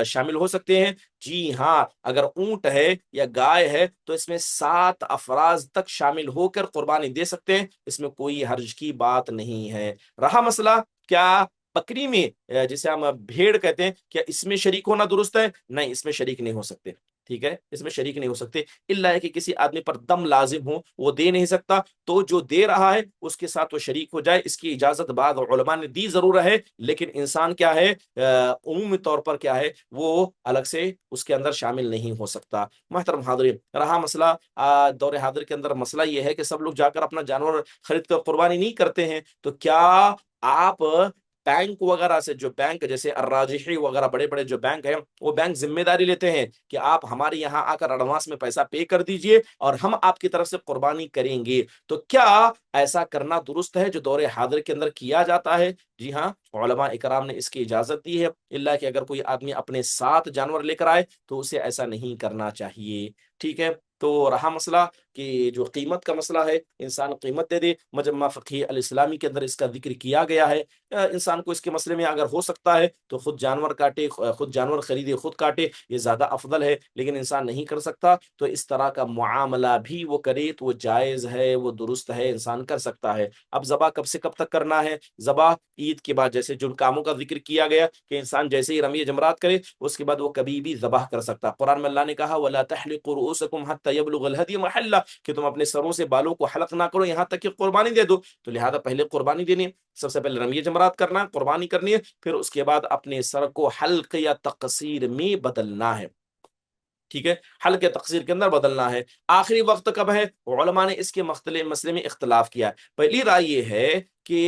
شامل ہو سکتے ہیں؟ جی ہاں، اگر اونٹ ہے یا گائے ہے تو اس میں 7 افراد تک شامل ہو کر قربانی دے سکتے ہیں، اس میں کوئی حرج کی بات نہیں ہے۔ رہا مسئلہ کیا بکری میں، جسے ہم بھیڑ کہتے ہیں، کیا اس میں شریک ہونا درست ہے؟ نہیں، اس میں شریک نہیں ہو سکتے، ٹھیک ہے، اس میں شریک نہیں ہو سکتے، الا ہے کہ کسی آدمی پر دم لازم ہو، وہ دے نہیں سکتا، تو جو دے رہا ہے اس کے ساتھ وہ شریک ہو جائے، اس کی اجازت بعض علماء نے دی ضرور ہے، لیکن انسان کیا ہے، عمومی طور پر کیا ہے، وہ الگ سے اس کے اندر شامل نہیں ہو سکتا۔ محترم حاضرین، رہا مسئلہ دور حاضر کے اندر، مسئلہ یہ ہے کہ سب لوگ جا کر اپنا جانور خرید کر قربانی نہیں کرتے ہیں، تو کیا آپ بینک وغیرہ سے، جو بینک جیسے الراجحی وغیرہ بڑے بڑے جو بینک ہیں، وہ بینک ذمہ داری لیتے ہیں کہ آپ ہمارے یہاں آ کر ایڈوانس میں پیسہ پے کر دیجئے اور ہم آپ کی طرف سے قربانی کریں گے۔ تو کیا ایسا کرنا درست ہے جو دور حاضر کے اندر کیا جاتا ہے؟ جی ہاں، علماء اکرام نے اس کی اجازت دی ہے، اللہ کہ اگر کوئی آدمی اپنے ساتھ جانور لے کر آئے تو اسے ایسا نہیں کرنا چاہیے۔ ٹھیک ہے، تو رہا مسئلہ کہ جو قیمت کا مسئلہ ہے، انسان قیمت دے دے، مجمع فقہی الاسلامی کے اندر اس کا ذکر کیا گیا ہے۔ انسان کو اس کے مسئلے میں اگر ہو سکتا ہے تو خود جانور کاٹے، خود جانور خریدے خود کاٹے، یہ زیادہ افضل ہے، لیکن انسان نہیں کر سکتا تو اس طرح کا معاملہ بھی وہ کرے تو وہ جائز ہے، وہ درست ہے، انسان کر سکتا ہے۔ اب ذبح کب سے کب تک کرنا ہے؟ ذبح عید کے بعد، جیسے جن کاموں کا ذکر کیا گیا کہ انسان جیسے ہی رمی جمرات کرے اس کے بعد وہ کبھی بھی ذبح کر سکتا۔ قرآن میں اللہ نے کہا وَلَا تَحْلِقُوا رُؤُوسَكُمْ حَتَّى يَبْلُغَ الْهَدْيُ مَحِلَّهُ، کہ تم اپنے سروں سے بالوں کو حلق نہ کرو یہاں تک کہ قربانی دے دو۔ تو لہذا پہلے قربانی دینی ہے، سب سے پہلے رمی جمرات کرنا ہے، قربانی کرنی ہے، پھر اس کے بعد اپنے سر کو حلق یا تقصیر میں بدلنا ہے۔ ٹھیک ہے، حلق یا تقصیر کے اندر بدلنا ہے۔ آخری وقت کب ہے؟ علماء نے اس کے مختلف مسئلے میں اختلاف کیا ہے۔ پہلی رائے یہ ہے کہ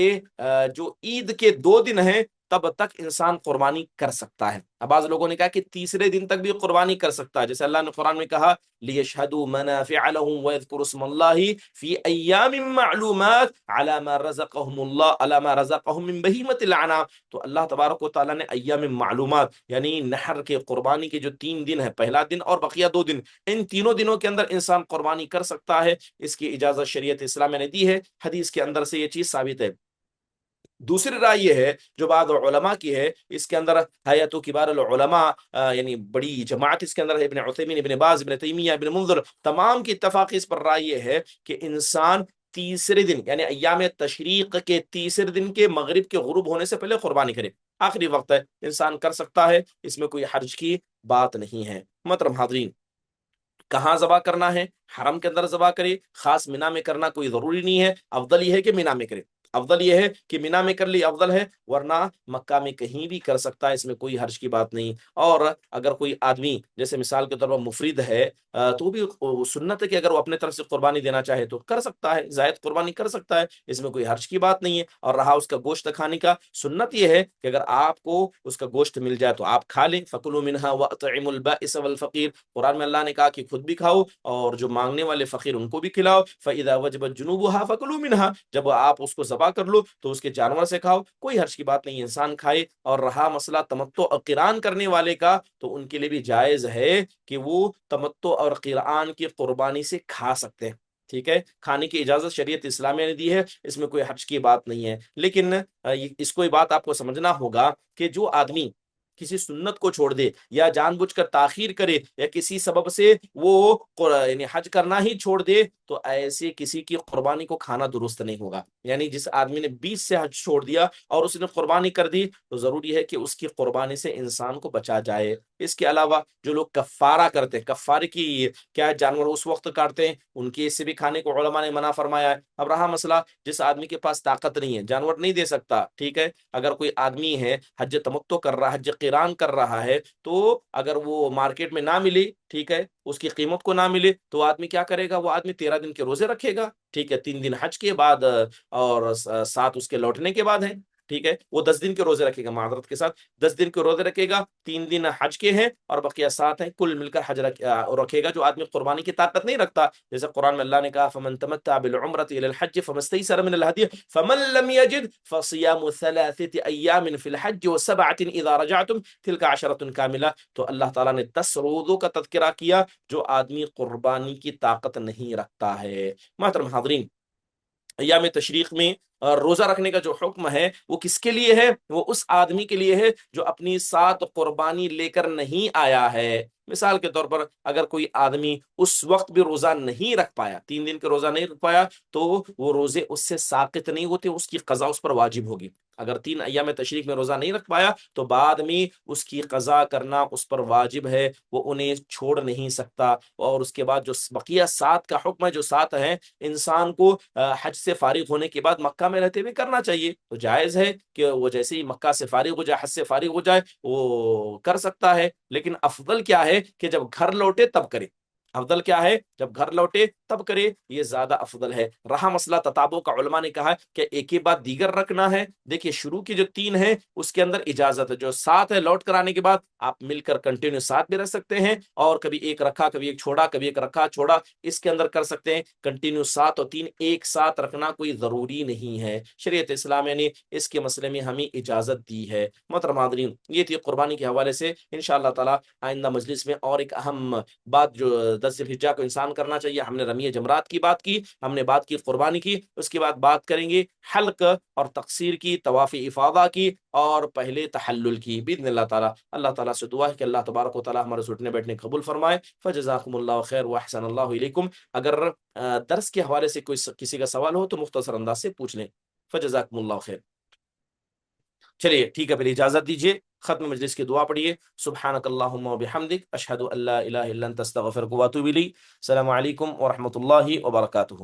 جو عید کے 2 دن ہیں تب تک انسان قربانی کر سکتا ہے۔ اب بعض لوگوں نے کہا کہ تیسرے دن تک بھی قربانی کر سکتا ہے، جیسے اللہ نے قرآن میں کہا لِيَشْهَدُوا مَنَافِعَ لَهُمْ وَيَذْكُرُوا اسْمَ اللَّهِ فِي أَيَّامٍ مَّعْلُومَاتٍ عَلَىٰ مَا رَزَقَهُمُ اللَّهُ عَلَىٰ مَا رَزَقَهُم مِّن بَهِيمَةِ الْأَنْعَامِ۔ تو اللہ تبارک و تعالیٰ نے ایام معلومات یعنی نحر کے قربانی کے جو 3 دن ہے، پہلا دن اور بقیہ 2 دن، ان تینوں دنوں کے اندر انسان قربانی کر سکتا ہے۔ اس کی اجازت شریعت اسلام نے دی ہے، حدیث کے اندر سے یہ چیز ثابت ہے۔ دوسری رائے یہ ہے جو بعض علماء کی ہے، اس کے اندر حیات و کبار العلماء یعنی بڑی جماعت اس کے اندر ہے، ابن عثیمین، ابن باز، ابن تیمیہ، ابن منذر، تمام کی اتفاق اس پر رائے یہ ہے کہ انسان تیسرے دن یعنی ایام تشریق کے تیسرے دن کے مغرب کے غروب ہونے سے پہلے قربانی کرے۔ آخری وقت ہے، انسان کر سکتا ہے، اس میں کوئی حرج کی بات نہیں ہے۔ محترم حاضرین، کہاں ذبح کرنا ہے؟ حرم کے اندر ذبح کرے، خاص مینا میں کرنا کوئی ضروری نہیں ہے، افضل یہ ہے کہ مینا میں کرے، افضل یہ ہے کہ مینا میں کر لی افضل ہے، ورنہ مکہ میں کہیں بھی کر سکتا ہے، اس میں کوئی حرج کی بات نہیں۔ اور اگر کوئی آدمی جیسے مثال کے طور پر مفرد ہے تو بھی سنت ہے کہ اگر وہ اپنے طرف سے قربانی دینا چاہے تو کر سکتا ہے، زائد قربانی کر سکتا ہے، اس میں کوئی حرج کی بات نہیں ہے۔ اور رہا اس کا گوشت کھانے کا، سنت یہ ہے کہ اگر آپ کو اس کا گوشت مل جائے تو آپ کھا لیں، فَكُلُوا مِنْهَا وَأَطْعِمُوا الْبَائِسَ وَالْفَقِيرَ، قرآن میں اللہ نے کہا کہ خود بھی کھاؤ اور جو مانگنے والے فقیر ان کو بھی کھلاؤ، فَإِذَا وَجَبَتْ جُنُوبُهَا فَكُلُوا مِنْهَا، جب آپ اس کو ذبح کر لو تو اس کے جانور سے کھاؤ، کوئی حرج کی بات نہیں، انسان کھائے۔ اور رہا مسئلہ تمتع اور قران کرنے والے کا، تو ان کے لیے بھی جائز ہے کہ وہ تمتع اور قران کی قربانی سے کھا سکتے ہیں۔ ٹھیک ہے، کھانے کی اجازت شریعت اسلامیہ نے دی ہے، اس میں کوئی حرج کی بات نہیں ہے۔ لیکن اس کو بات آپ کو سمجھنا ہوگا کہ جو آدمی کسی سنت کو چھوڑ دے یا جان بوجھ کر تاخیر کرے یا کسی سبب سے وہ یعنی حج کرنا ہی چھوڑ دے تو ایسے کسی کی قربانی کو کھانا درست نہیں ہوگا۔ یعنی جس آدمی نے 20 سے حج چھوڑ دیا اور اس نے قربانی کر دی تو ضروری ہے کہ اس کی قربانی سے انسان کو بچا جائے۔ اس کے علاوہ جو لوگ کفارہ کرتے ہیں، کفارے کی کیا جانور اس وقت کاٹتے ہیں، ان کے اس سے بھی کھانے کو علماء نے منع فرمایا ہے۔ اب رہا مسئلہ جس آدمی کے پاس طاقت نہیں ہے، جانور نہیں دے سکتا، ٹھیک ہے، اگر کوئی آدمی ہے حج تمتع کر رہا ہے، حج قران کر رہا ہے، تو اگر وہ مارکیٹ میں نہ ملے، ٹھیک ہے، اس کی قیمت کو نہ ملے تو آدمی کیا کرے گا؟ وہ آدمی 13 دن کے روزے رکھے گا، ٹھیک ہے، 3 دن حج کے بعد اور 7 اس کے لوٹنے کے بعد ہیں، ٹھیک ہے، وہ 10 دن کے روزے رکھے گا، معذرت کے ساتھ 10 دن کے روزے رکھے گا، 3 دن حج کے ہیں اور بقیہ 7 ہیں، کل مل کر حج رکھے گا۔ جو آدمی قربانی کی طاقت نہیں رکھتا، جیسے قرآن میں اللہ نے کہا فَمَن تَمَتَّعَ بِالْعُمْرَةِ إِلَى الْحَجِّ فَمَا اسْتَيْسَرَ مِنَ الْهَدْيِ فَمَن لَّمْ يَجِدْ فَصِيَامُ 3 أَيَّامٍ فِي الْحَجِّ و7 إِذَا رَجَعْتُمْ تِلْكَ 10 كَامِلَةٌ۔ تو اللہ تعالیٰ نے 10 روزوں کا تذکرہ کیا جو آدمی قربانی کی طاقت نہیں رکھتا ہے۔ محترم حاضرین، ایام تشریق میں روزہ رکھنے کا جو حکم ہے وہ کس کے لیے ہے؟ وہ اس آدمی کے لیے ہے جو اپنی ساتھ قربانی لے کر نہیں آیا ہے۔ مثال کے طور پر اگر کوئی آدمی اس وقت بھی روزہ نہیں رکھ پایا، 3 دن کے روزہ نہیں رکھ پایا، تو وہ روزے اس سے ساقط نہیں ہوتے، اس کی قضا اس پر واجب ہوگی۔ اگر 3 ایام تشریق میں روزہ نہیں رکھ پایا تو بعد میں اس کی قضا کرنا اس پر واجب ہے، وہ انہیں چھوڑ نہیں سکتا۔ اور اس کے بعد جو بقیہ 7 کا حکم ہے، جو 7 ہیں، انسان کو حج سے فارغ ہونے کے بعد مکہ میں رہتے ہوئے کرنا چاہیے، تو جائز ہے کہ وہ جیسے ہی مکہ سے فارغ ہو جائے، حج سے فارغ ہو جائے، وہ کر سکتا ہے۔ لیکن افضل کیا ہے کہ جب گھر لوٹے تب کرے، افضل کیا ہے؟ جب گھر لوٹے تب کرے، یہ زیادہ افضل ہے۔ رہا مسئلہ تتابع کا، علماء نے کہا کہ ایک ہی بات دیگر رکھنا ہے۔ دیکھیے شروع کی جو 3 ہے اس کے اندر اجازت ہے، جو 7 ہے لوٹ کر آنے کے بعد آپ مل کر کنٹینیو 7 بھی رہ سکتے ہیں، اور کبھی ایک رکھا کبھی ایک چھوڑا، کبھی ایک رکھا چھوڑا، اس کے اندر کر سکتے ہیں۔ کنٹینیو 7 اور 3 ایک ساتھ رکھنا کوئی ضروری نہیں ہے، شریعت اسلامیہ نے اس کے مسئلے میں ہمیں اجازت دی ہے۔ محترم حاضرین، یہ تھی قربانی کے حوالے سے۔ انشاءاللہ تعالی آئندہ مجلس میں اور ایک اہم بات جو 10 ذی الحجہ کو انسان کرنا چاہیے، ہم نے رمی جمرات کی بات کی، ہم نے بات کی قربانی کی، اس کے بعد بات کریں گے حلق اور تقصیر کی، طواف افاضہ کی، اور پہلے تحلل کی باذن اللہ تعالی۔ اللہ تعالیٰ سے دعا ہے کہ اللہ تبارک و تعالی ہمارے اٹھنے بیٹھنے قبول فرمائے۔ فجزاکم اللہ خیر واحسن اللہ الیکم۔ اگر درس کے حوالے سے کوئی کسی کا سوال ہو تو مختصر انداز سے پوچھ لیں۔ فجزاکم اللہ خیر۔ چلیے ٹھیک ہے، پھر اجازت دیجیے، ختم مجلس کی دعا پڑھیے۔ سبحانک اللہم و بحمدک، اشہد ان لا الہ الا انت، استغفرک و اتوب الیک۔ السلام علیکم ورحمۃ اللہ وبرکاتہ۔